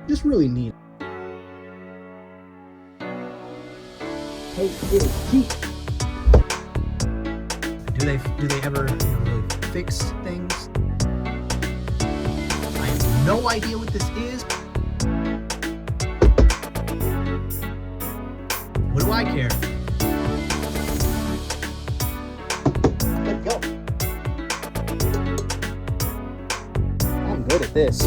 Just really neat. Hey, Pete. Do they ever really fix things? I have no idea what this is. What do I care? Let's go. I'm good at this.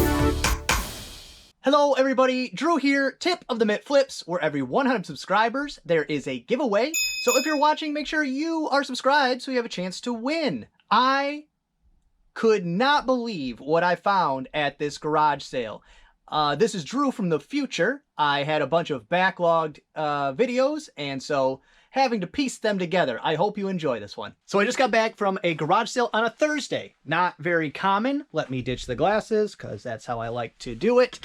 Hello everybody, Drew here. Tip of the Mitt Flips, where every 100 subscribers there is a giveaway. So if you're watching, make sure you are subscribed so you have a chance to win. I could not believe what I found at this garage sale. This is Drew from the future. I had a bunch of backlogged videos, and so having to piece them together. I hope you enjoy this one. So I just got back from a garage sale on a Thursday. Not very common. Let me ditch the glasses, because that's how I like to do it.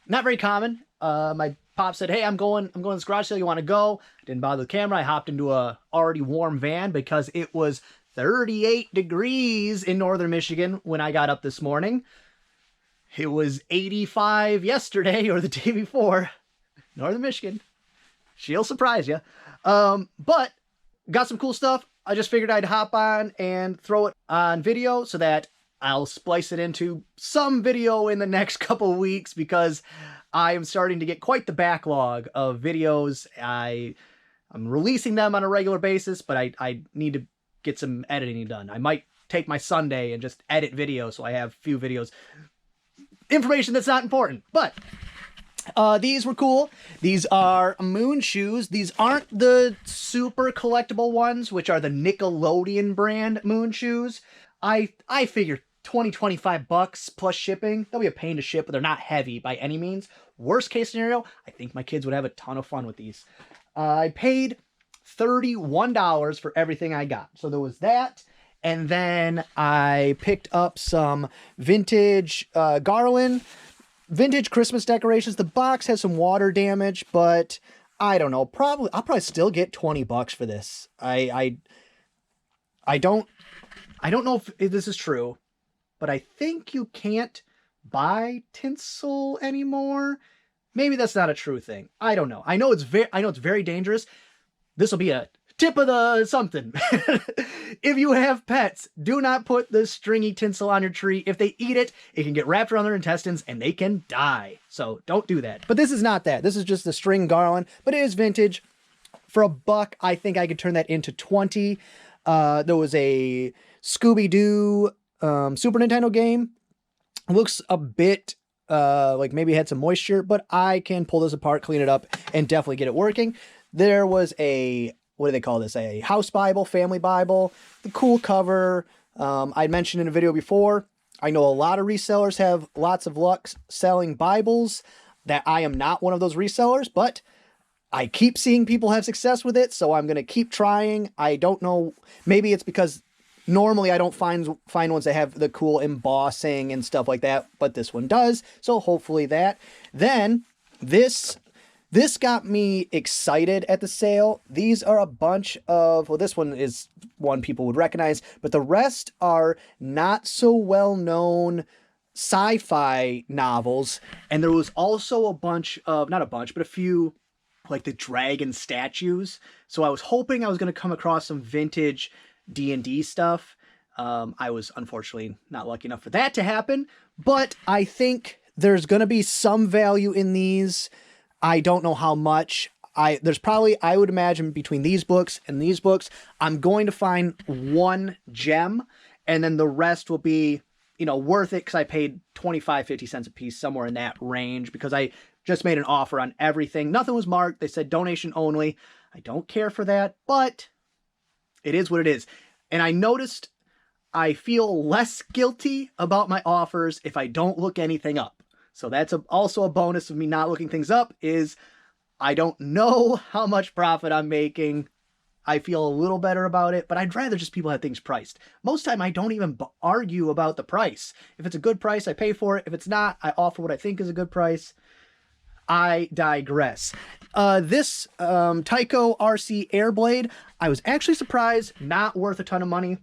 Not very common. My pop said, hey, I'm going to this garage sale. You want to go? I didn't bother the camera. I hopped into a already warm van because it was 38 degrees in northern Michigan when I got up this morning. It was 85 yesterday or the day before. Northern Michigan. She'll surprise you. But got some cool stuff. I just figured I'd hop on and throw it on video so that I'll splice it into some video in the next couple weeks because I am starting to get quite the backlog of videos. I'm releasing them on a regular basis, but I need to get some editing done. I might take my Sunday and just edit videos so I have a few videos. Information that's not important, but these were cool. These are moon shoes. These aren't the super collectible ones, which are the Nickelodeon brand moon shoes. I figure 25 bucks plus shipping. They'll be a pain to ship, but they're not heavy by any means. Worst case scenario, I think my kids would have a ton of fun with these. I paid $31 for everything I got. So there was that. And then I picked up some vintage garland, vintage Christmas decorations. The box has some water damage, but I don't know. I'll probably still get 20 bucks for this. I don't know if this is true, but I think you can't buy tinsel anymore. Maybe that's not a true thing. I don't know. I know it's very dangerous. This will be a tip of the something. If you have pets, do not put the stringy tinsel on your tree. If they eat it, it can get wrapped around their intestines and they can die. So don't do that. But this is not that. This is just the string garland, but it is vintage. For $1, I think I could turn that into 20. There was a Scooby-Doo Super Nintendo game. It looks a bit like maybe it had some moisture, but I can pull this apart, clean it up, and definitely get it working. There was a, what do they call this? A house Bible, family Bible, the cool cover. I mentioned in a video before, I know a lot of resellers have lots of luck selling Bibles. That I am not one of those resellers, but I keep seeing people have success with it, so I'm going to keep trying. I don't know, maybe it's because normally I don't find ones that have the cool embossing and stuff like that, but this one does, so hopefully that. Then, this got me excited at the sale. These are a bunch of, well, this one is one people would recognize, but the rest are not so well-known sci-fi novels, and there was also a bunch of, not a bunch, but a few, like the dragon statues. So I was hoping I was going to come across some vintage D&D stuff. I was unfortunately not lucky enough for that to happen, but I think there's going to be some value in these. I don't know how much. There's probably, I would imagine, between these books and these books, I'm going to find one gem, and then the rest will be, worth it because I paid 25, 50 cents a piece, somewhere in that range, because I just made an offer on everything. Nothing was marked. They said donation only. I don't care for that, but it is what it is. And I noticed I feel less guilty about my offers if I don't look anything up. So that's also a bonus of me not looking things up, is I don't know how much profit I'm making. I feel a little better about it, but I'd rather just people have things priced. Most time I don't even argue about the price. If it's a good price, I pay for it. If it's not, I offer what I think is a good price. I digress. This Tycho Rc Air Blade, I was actually surprised, not worth a ton of money.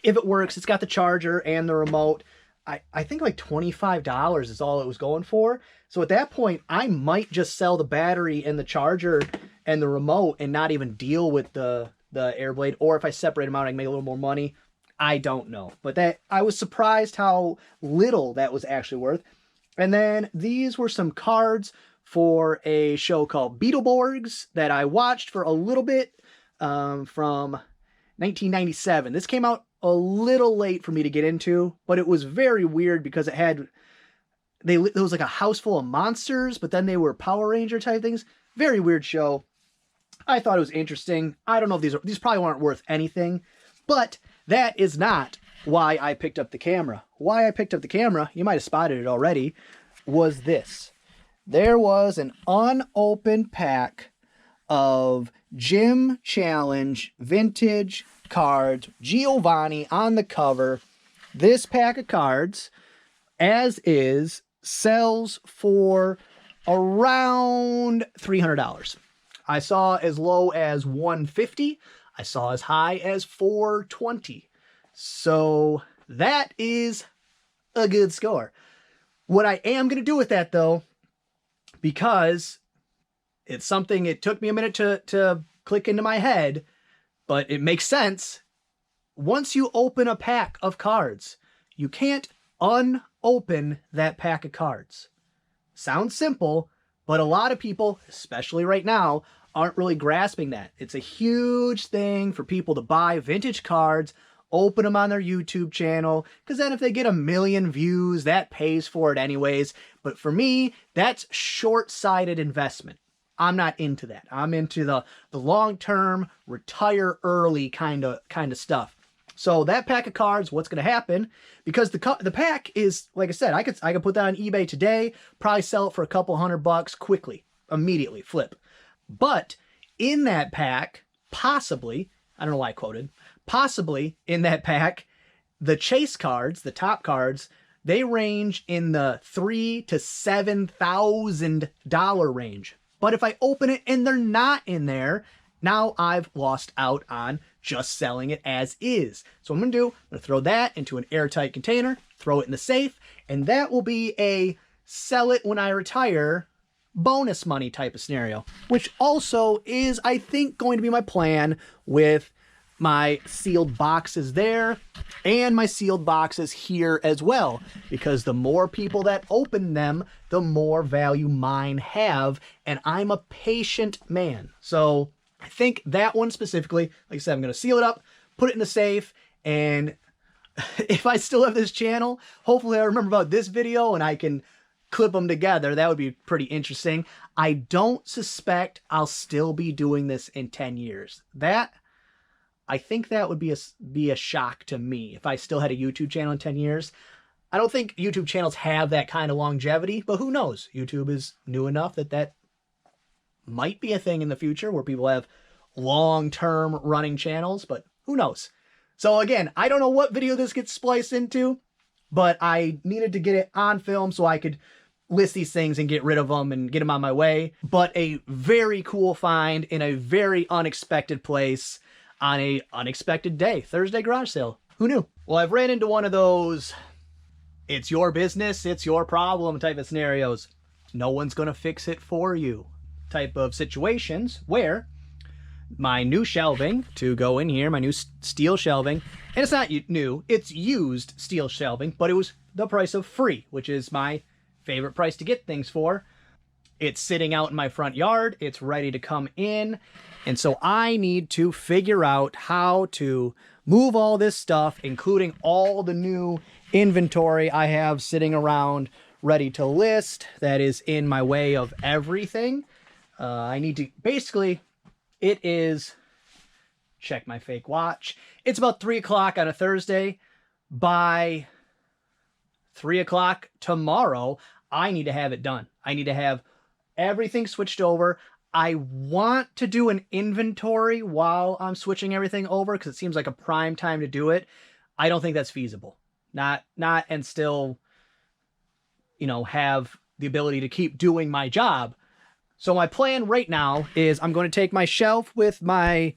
If it works, it's got the charger and the remote. I think like $25 is all it was going for. So at that point, I might just sell the battery and the charger and the remote and not even deal with the Airblade. Or if I separate them out, I can make a little more money. I don't know. But that I was surprised how little that was actually worth. And then these were some cards for a show called Beetleborgs that I watched for a little bit from 1997. This came out a little late for me to get into, but it was very weird because it was like a house full of monsters, but then they were Power Ranger type things. Very weird show. I thought it was interesting. I don't know if these probably weren't worth anything, but that is not why I picked up the camera. Why I picked up the camera, you might have spotted it already, was this. There was an unopened pack of Gym Challenge vintage cards, Giovanni on the cover. This pack of cards, as is, sells for around $300. I saw as low as $150. I saw as high as $420. So that is a good score. What I am going to do with that, though, because it's something it took me a minute to click into my head, but it makes sense. Once you open a pack of cards, you can't unopen that pack of cards. Sounds simple, but a lot of people, especially right now, aren't really grasping that. It's a huge thing for people to buy vintage cards, open them on their YouTube channel, because then if they get 1 million views, that pays for it anyways. But for me, that's short-sighted investment. I'm not into that. I'm into the long-term, retire early kind of stuff. So that pack of cards, what's going to happen? Because the pack is, like I said, I could put that on eBay today, probably sell it for a couple $100 quickly, immediately, flip. But in that pack, possibly, I don't know why I quoted, possibly in that pack, the chase cards, the top cards, they range in the $3,000 to $7,000 range. But if I open it and they're not in there, now I've lost out on just selling it as is. So what I'm going to do, I'm going to throw that into an airtight container, throw it in the safe, and that will be a sell it when I retire bonus money type of scenario, which also is, I think, going to be my plan with my sealed boxes there and my sealed boxes here as well, because the more people that open them, the more value mine have, and I'm a patient man. So I think that one specifically, like I said, I'm going to seal it up, put it in the safe, and if I still have this channel, hopefully I remember about this video and I can clip them together. That would be pretty interesting. I don't suspect I'll still be doing this in 10 years. I think that would be a shock to me if I still had a YouTube channel in 10 years. I don't think YouTube channels have that kind of longevity, but who knows? YouTube is new enough that might be a thing in the future where people have long-term running channels, but who knows? So again, I don't know what video this gets spliced into, but I needed to get it on film so I could list these things and get rid of them and get them on my way. But a very cool find in a very unexpected place on a unexpected day. Thursday garage sale. Who knew? Well, I've ran into one of those it's your business, it's your problem type of scenarios. No one's going to fix it for you type of situations where my new shelving to go in here, my new steel shelving, and it's not new, it's used steel shelving, but it was the price of free, which is my favorite price to get things for. It's sitting out in my front yard. It's ready to come in. And so I need to figure out how to move all this stuff, including all the new inventory I have sitting around ready to list that is in my way of everything. I need to, basically, it is, check my fake watch. It's about 3 o'clock on a Thursday. By 3 o'clock tomorrow, I need to have it done. I need to have everything switched over. I want to do an inventory while I'm switching everything over because it seems like a prime time to do it. I don't think that's feasible. Not and still, have the ability to keep doing my job. So my plan right now is I'm going to take my shelf with my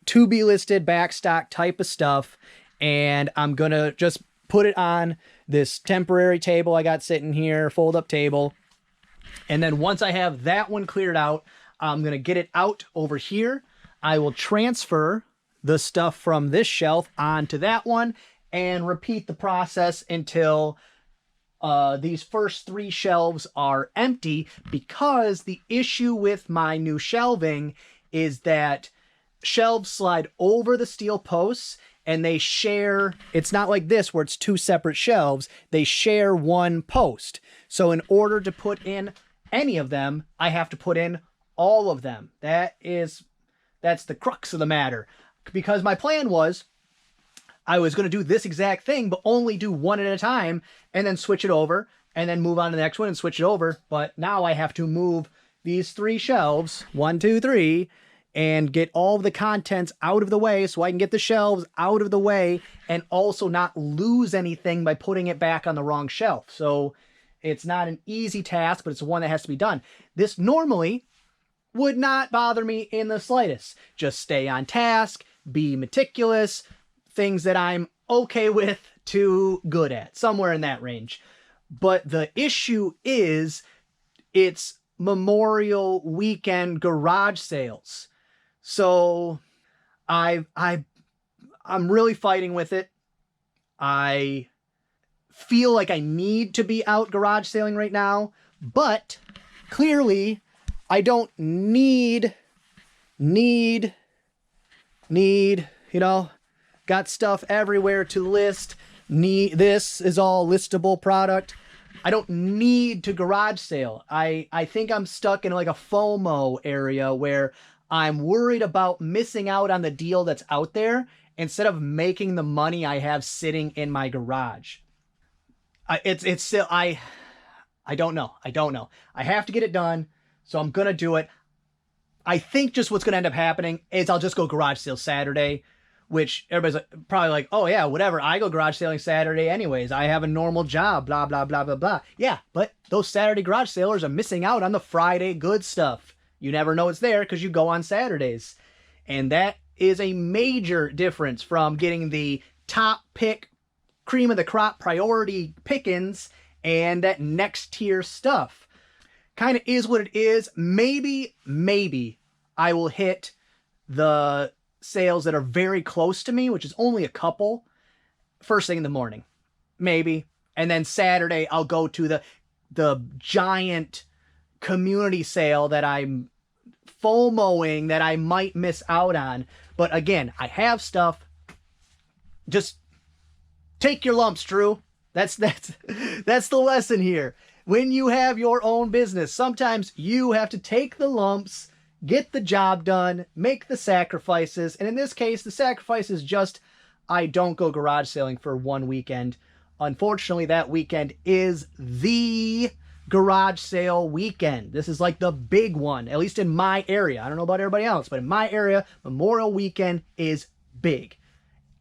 to-be listed backstock type of stuff, and I'm going to just put it on this temporary table I got sitting here, fold up table. And then once I have that one cleared out, I'm going to get it out over here. I will transfer the stuff from this shelf onto that one and repeat the process until these first 3 shelves are empty, because the issue with my new shelving is that shelves slide over the steel posts and they share. It's not like this where it's 2 separate shelves. They share one post. So in order to put in any of them, I have to put in all of them. That's the crux of the matter. Because my plan was I was going to do this exact thing, but only do one at a time and then switch it over and then move on to the next one and switch it over. But now I have to move these 3 shelves, 1, 2, 3, and get all of the contents out of the way so I can get the shelves out of the way and also not lose anything by putting it back on the wrong shelf. So it's not an easy task, but it's one that has to be done. This normally would not bother me in the slightest. Just stay on task, be meticulous, things that I'm okay with to good at, somewhere in that range. But the issue is it's Memorial Weekend garage sales. So I'm really fighting with it. I feel like I need to be out garage sailing right now, but clearly I don't need, you know, got stuff everywhere to list. This is all listable product. I don't need to garage sale. I think I'm stuck in like a FOMO area where I'm worried about missing out on the deal that's out there instead of making the money I have sitting in my garage. It's still, I don't know. I have to get it done, so I'm going to do it. I think just what's going to end up happening is I'll just go garage sale Saturday, which everybody's probably like, oh yeah, whatever. I go garage sailing Saturday anyways. I have a normal job, blah, blah, blah, blah, blah. Yeah, but those Saturday garage sailors are missing out on the Friday good stuff. You never know it's there because you go on Saturdays. And that is a major difference from getting the top pick, cream of the crop priority pickings and that next tier stuff. Kind of is what it is. Maybe I will hit the sales that are very close to me, which is only a couple, first thing in the morning. Maybe. And then Saturday I'll go to the giant community sale that I'm FOMOing that I might miss out on. But again, I have stuff. Just take your lumps, Drew. That's the lesson here. When you have your own business, sometimes you have to take the lumps, get the job done, make the sacrifices. And in this case, the sacrifice is just I don't go garage sailing for one weekend. Unfortunately, that weekend is the garage sale weekend. This is like the big one, at least in my area. I don't know about everybody else, but in my area, Memorial Weekend is big.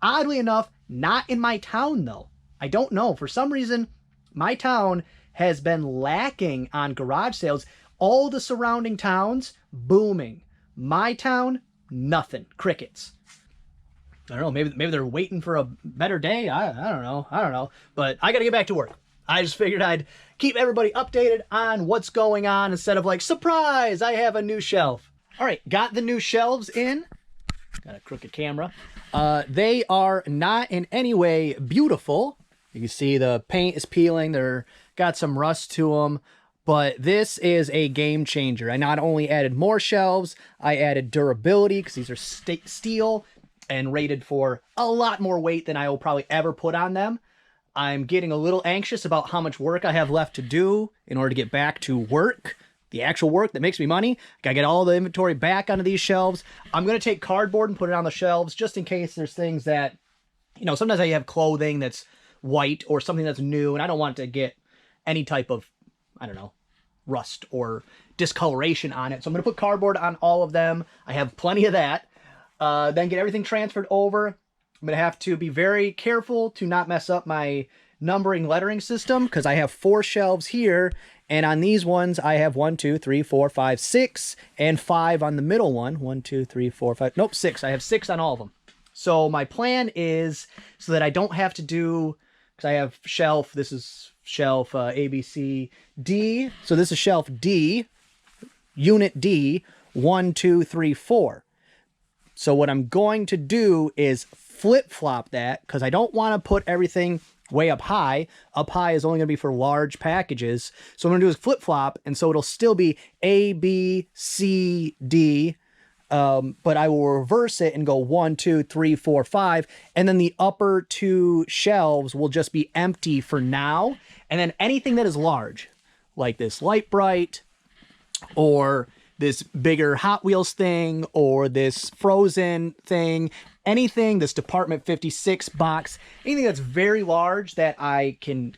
Oddly enough, not in my town though. I don't know. For some reason, my town has been lacking on garage sales. All the surrounding towns, booming. My town, nothing. Crickets. I don't know. Maybe they're waiting for a better day. I don't know. But I got to get back to work. I just figured I'd keep everybody updated on what's going on instead of like, surprise, I have a new shelf. All right, got the new shelves in. Got a crooked camera. They are not in any way beautiful. You can see the paint is peeling. They're got some rust to them. But this is a game changer. I not only added more shelves, I added durability because these are steel and rated for a lot more weight than I will probably ever put on them. I'm getting a little anxious about how much work I have left to do in order to get back to work, the actual work that makes me money. Gotta get all the inventory back onto these shelves. I'm going to take cardboard and put it on the shelves just in case there's things that, you know, sometimes I have clothing that's white or something that's new and I don't want to get any type of, I don't know, rust or discoloration on it. So I'm going to put cardboard on all of them. I have plenty of that. Then get everything transferred over. I'm going to have to be very careful to not mess up my numbering lettering system because I have 4 shelves here. And on these ones, I have 1, 2, 3, 4, 5, 6, and 5 on the middle one. 1, 2, 3, 4, 5. Nope, 6. I have 6 on all of them. So my plan is so that I don't have to do because I have shelf, this is shelf A, B, C, D. So this is shelf D, unit D, 1, 2, 3, 4. So what I'm going to do is flip-flop that, because I don't want to put everything way up high. Up high is only going to be for large packages. So what I'm going to do is flip-flop, and so it'll still be A, B, C, D, but I will reverse it and go 1, 2, 3, 4, 5, and then the upper two shelves will just be empty for now. And then anything that is large, like this Light Bright, or this bigger Hot Wheels thing, or this Frozen thing, anything, this Department 56 box, anything that's very large that I can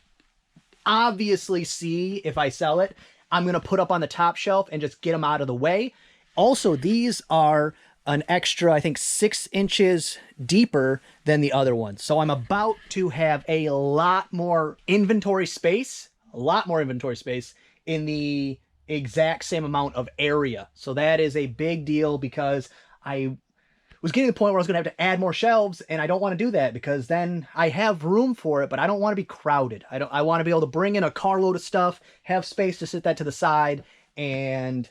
obviously see if I sell it, I'm going to put up on the top shelf and just get them out of the way. Also, these are an extra, I think, 6 inches deeper than the other ones. So I'm about to have a lot more inventory space, in the exact same amount of area. So that is a big deal, because I was getting to the point where I was going to have to add more shelves, and I don't want to do that, because then I have room for it, but I don't want to be crowded. I want to be able to bring in a carload of stuff, have space to sit that to the side, and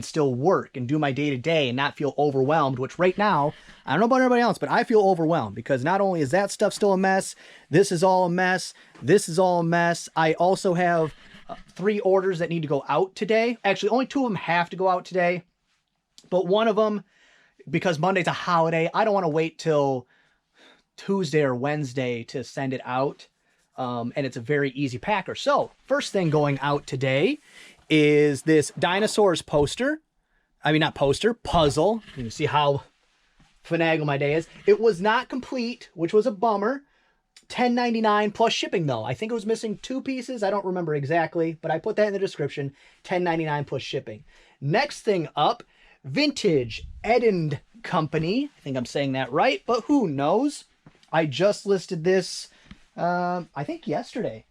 still work and do my day-to-day and not feel overwhelmed, which right now, I don't know about everybody else, but I feel overwhelmed, because not only is that stuff still a mess, this is all a mess, this is all a mess. I also have 3 orders that need to go out today. Actually, only 2 of them have to go out today, but one of them, because Monday's a holiday, I don't want to wait till Tuesday or Wednesday to send it out, and it's a very easy packer. So first thing going out today is this dinosaurs poster. I mean, not poster, puzzle. You can see how finagle my day is. It was not complete, which was a bummer. $10.99 plus shipping, though. I think it was missing 2 pieces. I don't remember exactly, but I put that in the description. $10.99 plus shipping. Next thing up, Vintage Ed & Company. I think I'm saying that right, but who knows? I just listed this, I think yesterday.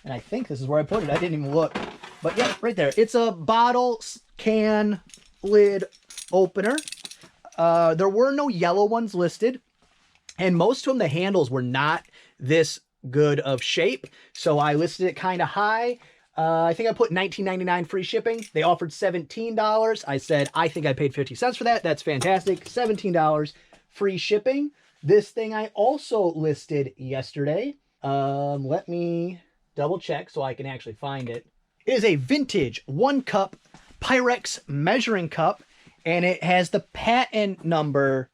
And I think this is where I put it. I didn't even look. But yeah, right there. It's a bottle can lid opener. There were no yellow ones listed. And most of them, the handles were not this good of shape. So I listed it kind of high. I think I put $19.99 free shipping. They offered $17. I said, I think I paid 50 cents for that. That's fantastic. $17 free shipping. This thing I also listed yesterday. Let me double check so I can actually find it. It is a vintage 1-cup Pyrex measuring cup, and it has the patent number,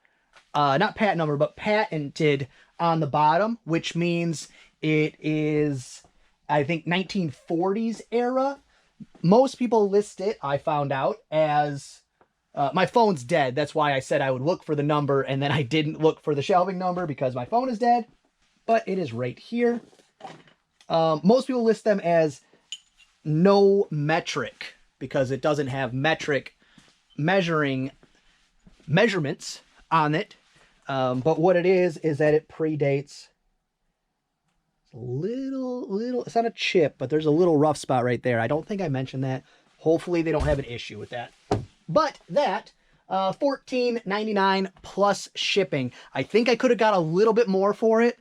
not patent number, but patented on the bottom, which means it is, I think, 1940s era. Most people list it, I found out, as, my phone's dead. That's why I said I would look for the number, and then I didn't look for the shelving number because my phone is dead, but it is right here. Most people list them as no metric because it doesn't have metric measurements on it. But what it is that it predates it's not a chip, but there's a little rough spot right there. I don't think I mentioned that. Hopefully they don't have an issue with that. But that, $14.99 plus shipping. I think I could have got a little bit more for it.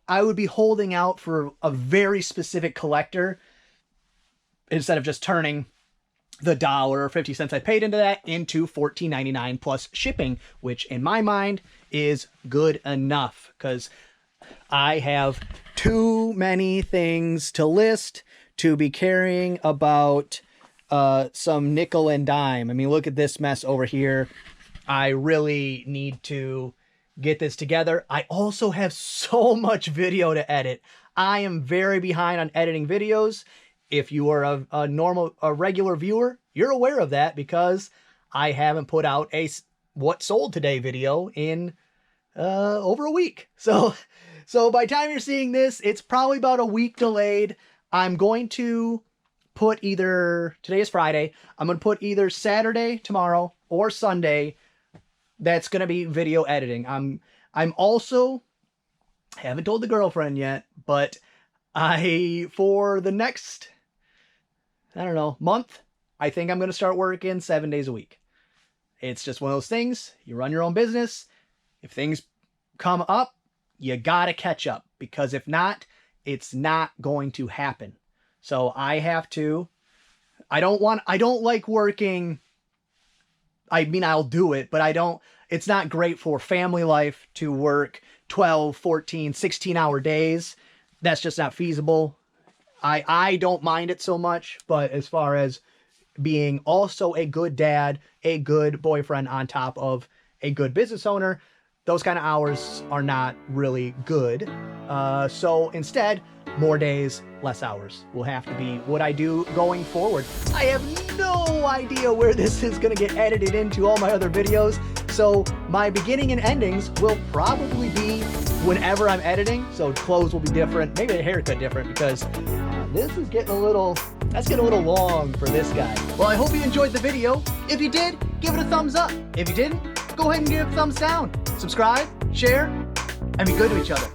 I would be holding out for a very specific collector instead of just turning the $1 or 50 cents I paid into that into $14.99 plus shipping, which in my mind is good enough because I have too many things to list to be caring about some nickel and dime. I mean, look at this mess over here. I really need to get this together. I also have so much video to edit. I am very behind on editing videos. If you are a regular viewer, you're aware of that because I haven't put out a what sold today video in over a week. So by the time you're seeing this, it's probably about a week delayed. I'm going to put either, today is Friday, I'm going to put either Saturday, tomorrow, or Sunday. That's going to be video editing. I'm also, haven't told the girlfriend yet, but for the next, I don't know, month, I think I'm going to start working 7 days a week. It's just one of those things. You run your own business. If things come up, you got to catch up because if not, It's not going to happen. So I don't like working. I mean, I'll do it, but it's not great for family life to work 12, 14, 16-hour days. That's just not feasible. I don't mind it so much, but as far as being also a good dad, a good boyfriend on top of a good business owner, those kind of hours are not really good. So instead, more days, less hours will have to be what I do going forward. I have no idea where this is going to get edited into all my other videos. So my beginning and endings will probably be whenever I'm editing. So clothes will be different, maybe a haircut different, because this is getting a little long for this guy. Well, I hope you enjoyed the video. If you did, give it a thumbs up. If you didn't, go ahead and give it a thumbs down. Subscribe, share, and be good to each other.